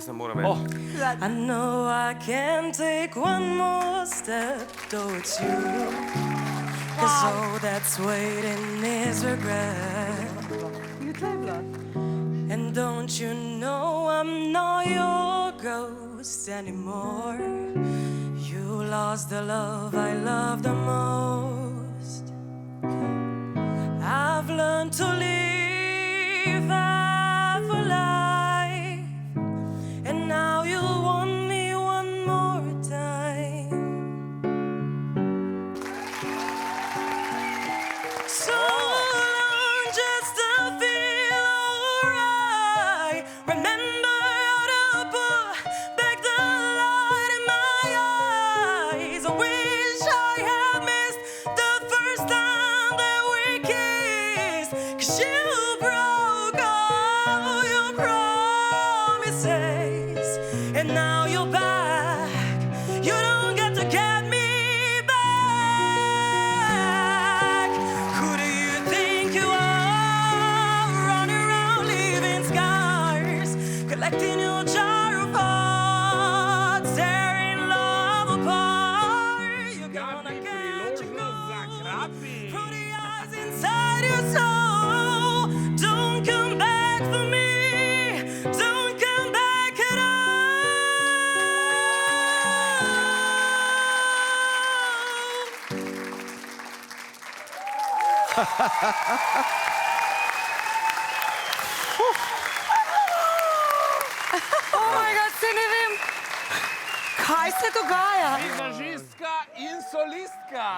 pesem mora več. I know I can take one more step towards you, 'cause all that's waiting is regret. And don't you know I'm not your ghost anymore? You lost the love I love the most. I've learned to live half a life, and now you want me one more time. So long just to feel alright. Remember how to put back the light in my eyes. I wish I had missed the first time that we kissed, 'cause you broke all your promises, and now you're back. You don't get to get me back. Who do you think you are, running around leaving scars, collecting your jar of hearts, tearing love apart? You're gonna get your gold from the eyes inside your soul. Don't come back for me, don't come back at all. Oh my God, se ne vem, kaj se dogaja. Vizažistka in solistka.